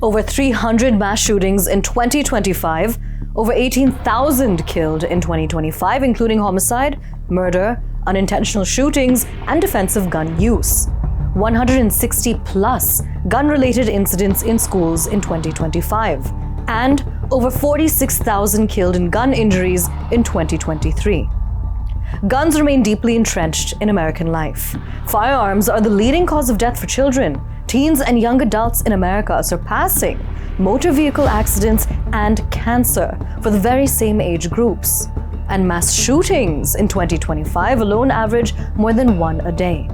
Over 300 mass shootings in 2025, over 18,000 killed in 2025, including homicide, murder, unintentional shootings, and defensive gun use. 160 plus gun-related incidents in schools in 2025, and over 46,000 killed in gun injuries in 2023. Guns remain deeply entrenched in American life. Firearms are the leading cause of death for children, teens, and young adults in America, surpassing motor vehicle accidents and cancer for the very same age groups. And mass shootings in 2025 alone average more than one a day.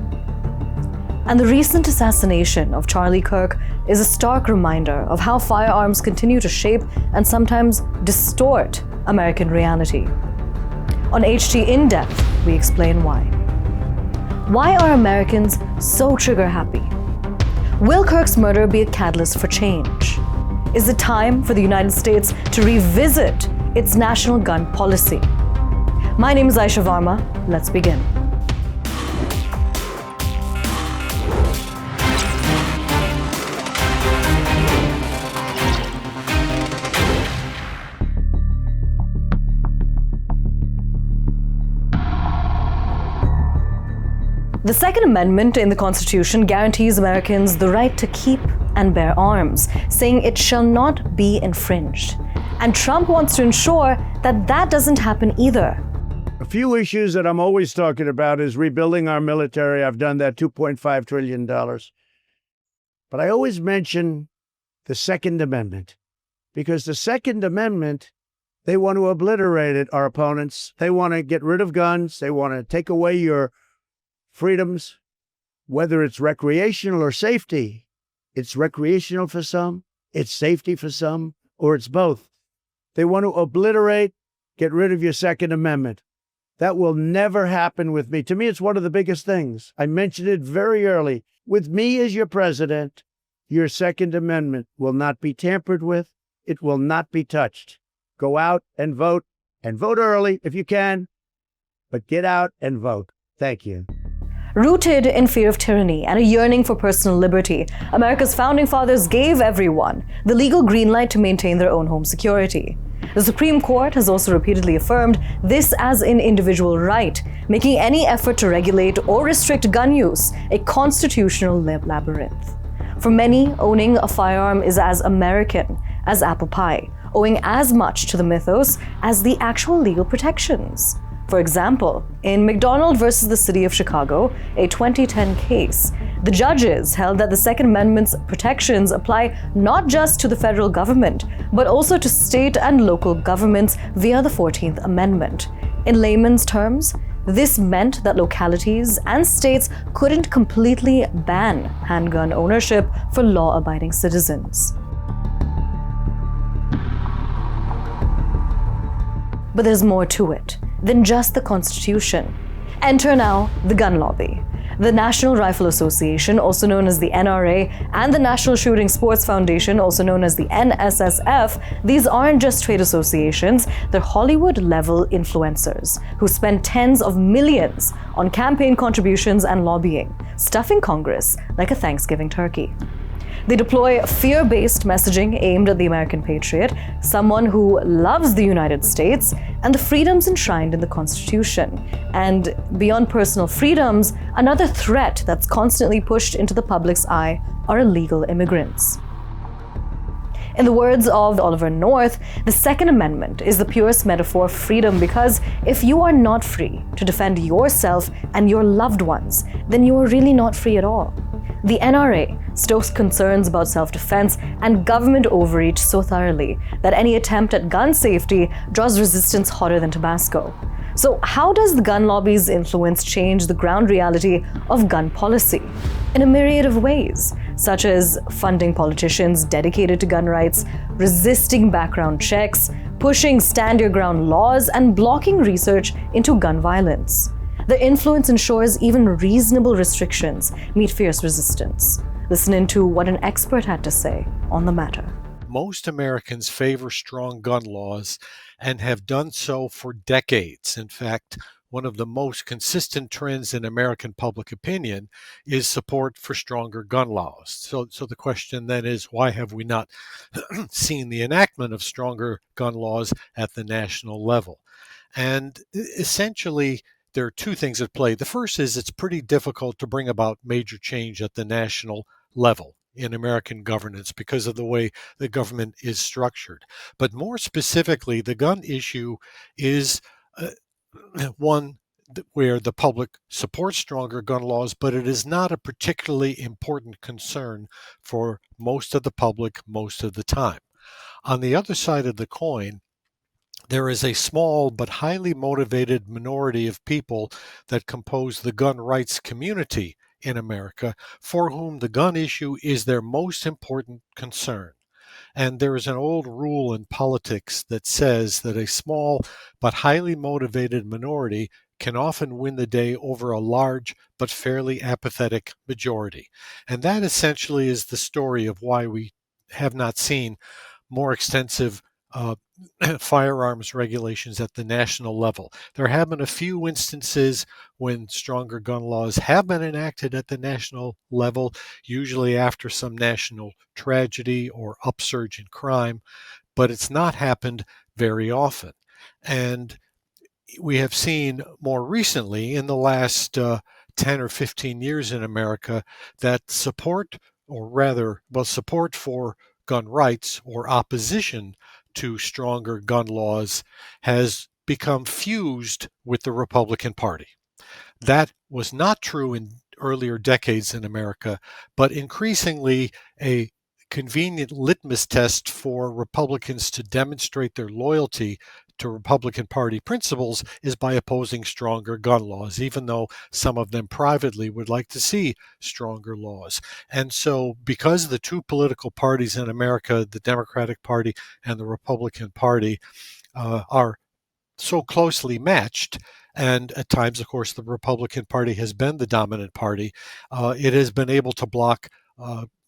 And the recent assassination of Charlie Kirk is a stark reminder of how firearms continue to shape and sometimes distort American reality. On HT In Depth, we explain why. Why are Americans so trigger-happy? Will Kirk's murder be a catalyst for change? Is it time for the United States to revisit its national gun policy? My name is Aayesha Varma. Let's begin. The Second Amendment in the Constitution guarantees Americans the right to keep and bear arms, saying it shall not be infringed. And Trump wants to ensure that that doesn't happen either. A few issues that I'm always talking about is rebuilding our military. I've done that $2.5 trillion. But I always mention the Second Amendment, because the Second Amendment, they want to obliterate it, our opponents. They want to get rid of guns. They want to take away your freedoms, whether it's recreational or safety. It's recreational for some, it's safety for some, or it's both. They want to obliterate, get rid of your Second Amendment. That will never happen with me. To me, it's one of the biggest things. I mentioned it very early. With me as your president, your Second Amendment will not be tampered with. It will not be touched. Go out and vote early if you can, but get out and vote. Thank you. Rooted in fear of tyranny and a yearning for personal liberty, America's founding fathers gave everyone the legal green light to maintain their own home security. The Supreme Court has also repeatedly affirmed this as an individual right, making any effort to regulate or restrict gun use a constitutional labyrinth. For many, owning a firearm is as American as apple pie, owing as much to the mythos as the actual legal protections. For example, in McDonald versus the City of Chicago, a 2010 case, the judges held that the Second Amendment's protections apply not just to the federal government, but also to state and local governments via the 14th Amendment. In layman's terms, this meant that localities and states couldn't completely ban handgun ownership for law-abiding citizens. But there's more to it than just the Constitution. Enter now the gun lobby. The National Rifle Association, also known as the NRA, and the National Shooting Sports Foundation, also known as the NSSF, these aren't just trade associations, they're Hollywood-level influencers who spend tens of millions on campaign contributions and lobbying, stuffing Congress like a Thanksgiving turkey. They deploy fear-based messaging aimed at the American patriot, someone who loves the United States and the freedoms enshrined in the Constitution. And beyond personal freedoms, another threat that's constantly pushed into the public's eye are illegal immigrants. In the words of Oliver North, the Second Amendment is the purest metaphor of freedom, because if you are not free to defend yourself and your loved ones, then you are really not free at all. The NRA stokes concerns about self-defense and government overreach so thoroughly that any attempt at gun safety draws resistance hotter than Tabasco. So how does the gun lobby's influence change the ground reality of gun policy? In a myriad of ways, such as funding politicians dedicated to gun rights, resisting background checks, pushing stand-your-ground laws, and blocking research into gun violence. Their influence ensures even reasonable restrictions meet fierce resistance. Listen into what an expert had to say on the matter. Most Americans favor strong gun laws and have done so for decades. In fact, one of the most consistent trends in American public opinion is support for stronger gun laws. So the question then is, why have we not seen the enactment of stronger gun laws at the national level? And essentially, there are two things at play. The first is it's pretty difficult to bring about major change at the national level in American governance because of the way the government is structured. But more specifically, the gun issue is one where the public supports stronger gun laws, but it is not a particularly important concern for most of the public most of the time. On the other side of the coin, there is a small but highly motivated minority of people that compose the gun rights community in America for whom the gun issue is their most important concern. And there is an old rule in politics that says that a small but highly motivated minority can often win the day over a large but fairly apathetic majority. And that essentially is the story of why we have not seen more extensive firearms regulations at the national level. There have been a few instances when stronger gun laws have been enacted at the national level, usually after some national tragedy or upsurge in crime, but it's not happened very often. And we have seen more recently in the last 10 or 15 years in America that support for gun rights or opposition to stronger gun laws has become fused with the Republican Party. That was not true in earlier decades in America, but increasingly a convenient litmus test for Republicans to demonstrate their loyalty to Republican Party principles is by opposing stronger gun laws, even though some of them privately would like to see stronger laws. And so because the two political parties in America, the Democratic Party and the Republican Party, are so closely matched, and at times, of course, the Republican Party has been the dominant party, it has been able to block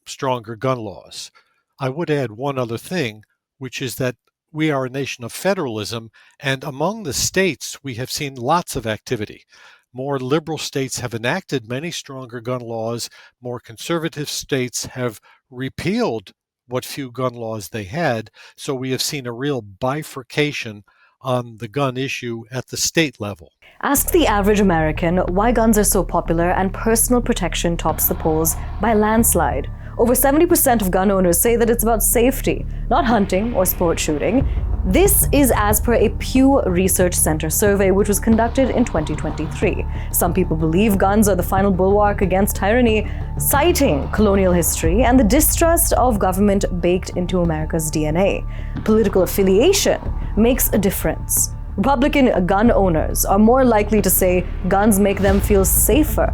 stronger gun laws. I would add one other thing, which is that we are a nation of federalism, and among the states, we have seen lots of activity. More liberal states have enacted many stronger gun laws. More conservative states have repealed what few gun laws they had. So we have seen a real bifurcation on the gun issue at the state level. Ask the average American why guns are so popular and personal protection tops the polls by landslide. Over 70% of gun owners say that it's about safety, not hunting or sport shooting. This is as per a Pew Research Center survey which was conducted in 2023. Some people believe guns are the final bulwark against tyranny, citing colonial history and the distrust of government baked into America's DNA. Political affiliation makes a difference. Republican gun owners are more likely to say guns make them feel safer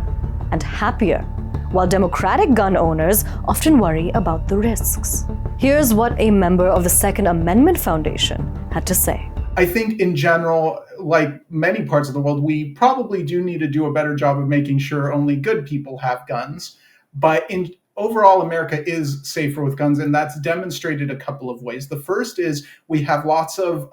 and happier, while Democratic gun owners often worry about the risks. Here's what a member of the Second Amendment Foundation had to say. I think in general, like many parts of the world, we probably do need to do a better job of making sure only good people have guns. But overall, America is safer with guns, and that's demonstrated a couple of ways. The first is we have lots of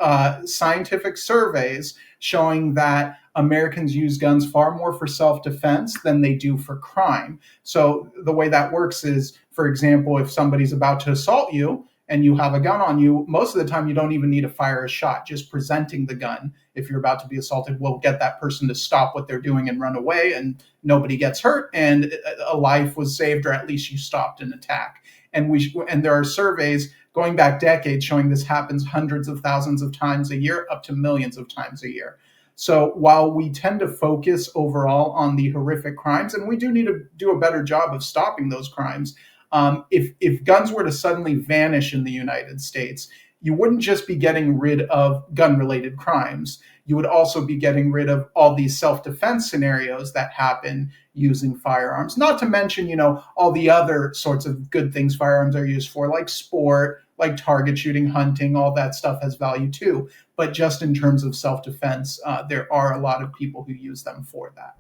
scientific surveys showing that Americans use guns far more for self-defense than they do for crime. So the way that works is, for example, if somebody's about to assault you and you have a gun on you, most of the time you don't even need to fire a shot. Just presenting the gun, if you're about to be assaulted, will get that person to stop what they're doing and run away, and nobody gets hurt, and a life was saved, or at least you stopped an attack. And there are surveys going back decades showing this happens hundreds of thousands of times a year, up to millions of times a year. So while we tend to focus overall on the horrific crimes, and we do need to do a better job of stopping those crimes, if guns were to suddenly vanish in the United States, you wouldn't just be getting rid of gun-related crimes. You would also be getting rid of all these self-defense scenarios that happen using firearms. Not to mention, all the other sorts of good things firearms are used for, like sport, like target shooting, hunting, all that stuff has value too. But just in terms of self-defense, there are a lot of people who use them for that.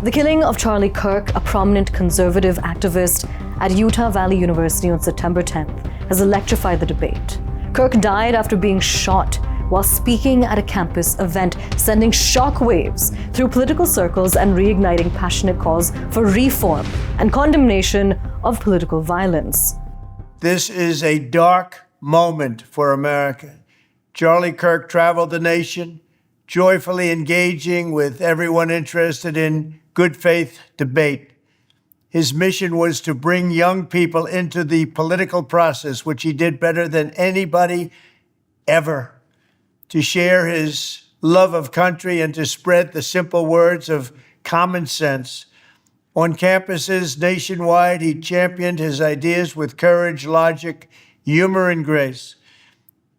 The killing of Charlie Kirk, a prominent conservative activist at Utah Valley University on September 10th, has electrified the debate. Kirk died after being shot while speaking at a campus event, sending shockwaves through political circles and reigniting passionate calls for reform and condemnation of political violence. This is a dark moment for America. Charlie Kirk traveled the nation, joyfully engaging with everyone interested in good faith debate. His mission was to bring young people into the political process, which he did better than anybody ever, to share his love of country and to spread the simple words of common sense. On campuses nationwide, he championed his ideas with courage, logic, humor, and grace.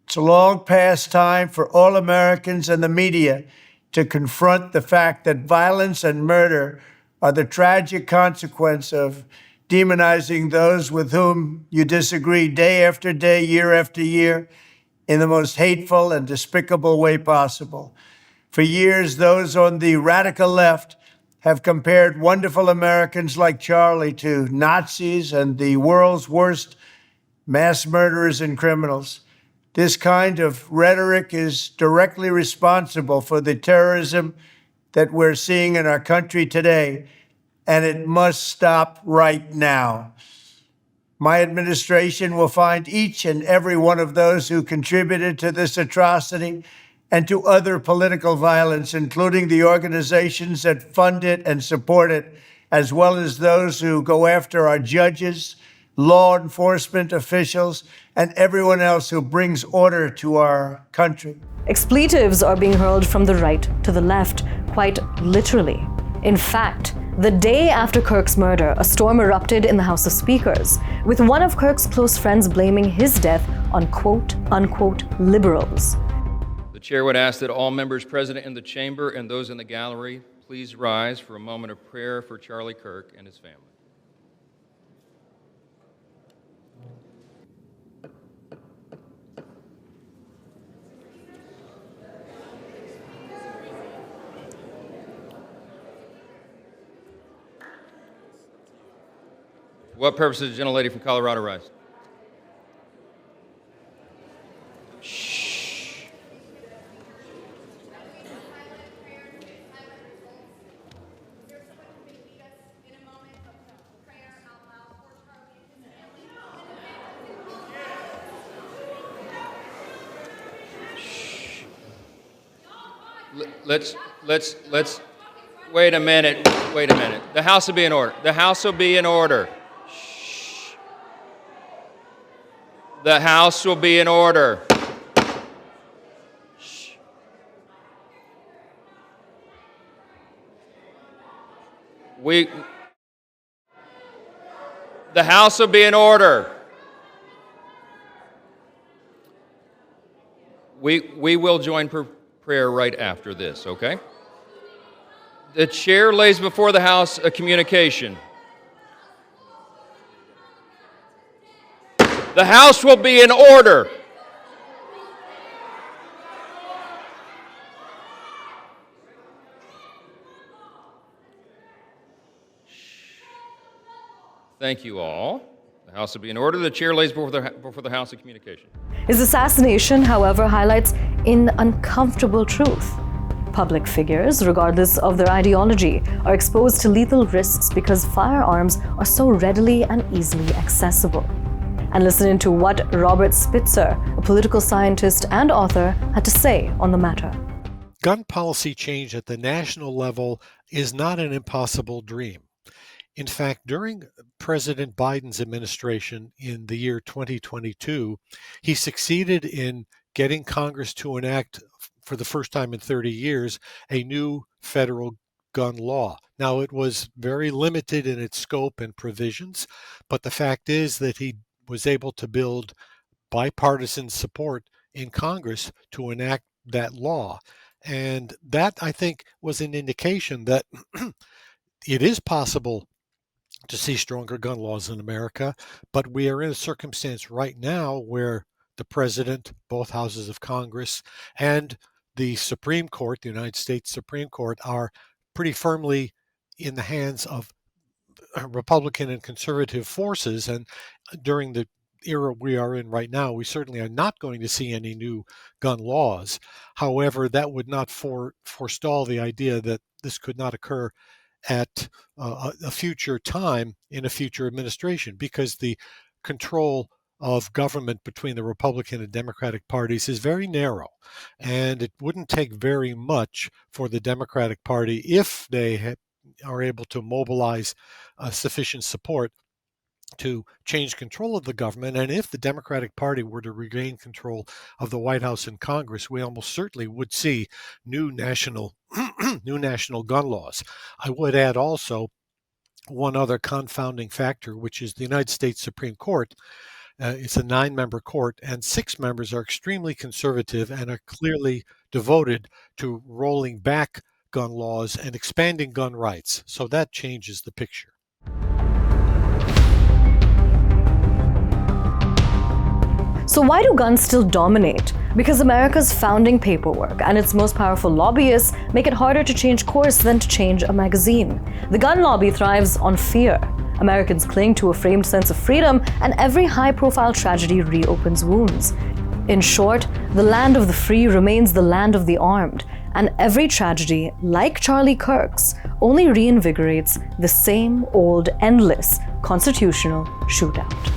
It's long past time for all Americans and the media to confront the fact that violence and murder are the tragic consequence of demonizing those with whom you disagree day after day, year after year, in the most hateful and despicable way possible. For years, those on the radical left have compared wonderful Americans like Charlie to Nazis and the world's worst mass murderers and criminals. This kind of rhetoric is directly responsible for the terrorism that we're seeing in our country today, and it must stop right now. My administration will find each and every one of those who contributed to this atrocity and to other political violence, including the organizations that fund it and support it, as well as those who go after our judges, law enforcement officials, and everyone else who brings order to our country. Expletives are being hurled from the right to the left, quite literally. In fact, the day after Kirk's murder, a storm erupted in the House of Speakers, with one of Kirk's close friends blaming his death on quote-unquote liberals. The chair would ask that all members present in the chamber and those in the gallery please rise for a moment of prayer for Charlie Kirk and his family. For what purpose does the gentlelady from Colorado rise? Shh. Let's wait a minute. The House will be in order. The House will be in order. The House will be in order. Shh. The House will be in order. We will join prayer right after this, okay? The chair lays before the House a communication. The House will be in order. Thank you all. The House will be in order. The chair lays before the House a communication. His assassination, however, highlights an uncomfortable truth. Public figures, regardless of their ideology, are exposed to lethal risks because firearms are so readily and easily accessible. And listen into what Robert Spitzer, a political scientist and author, had to say on the matter. Gun policy change at the national level is not an impossible dream. In fact, during President Biden's administration in the year 2022, he succeeded in getting Congress to enact, for the first time in 30 years, a new federal gun law. Now, it was very limited in its scope and provisions, but the fact is that he was able to build bipartisan support in Congress to enact that law. And that, I think, was an indication that it is possible to see stronger gun laws in America, but we are in a circumstance right now where the president, both houses of Congress, and the Supreme Court, the United States Supreme Court, are pretty firmly in the hands of Republican and conservative forces. And during the era we are in right now, we certainly are not going to see any new gun laws. However, that would not forestall the idea that this could not occur at a future time in a future administration, because the control of government between the Republican and Democratic parties is very narrow. And it wouldn't take very much for the Democratic Party, if they are able to mobilize sufficient support, to change control of the government. And if the Democratic Party were to regain control of the White House and Congress, we almost certainly would see new national new national gun laws. I would add also one other confounding factor, which is the United States Supreme Court. It's a 9-member court, and 6 members are extremely conservative and are clearly devoted to rolling back gun laws and expanding gun rights. So that changes the picture. So why do guns still dominate? Because America's founding paperwork and its most powerful lobbyists make it harder to change course than to change a magazine. The gun lobby thrives on fear. Americans cling to a framed sense of freedom, and every high-profile tragedy reopens wounds. In short, the land of the free remains the land of the armed, and every tragedy, like Charlie Kirk's, only reinvigorates the same old, endless constitutional shootout.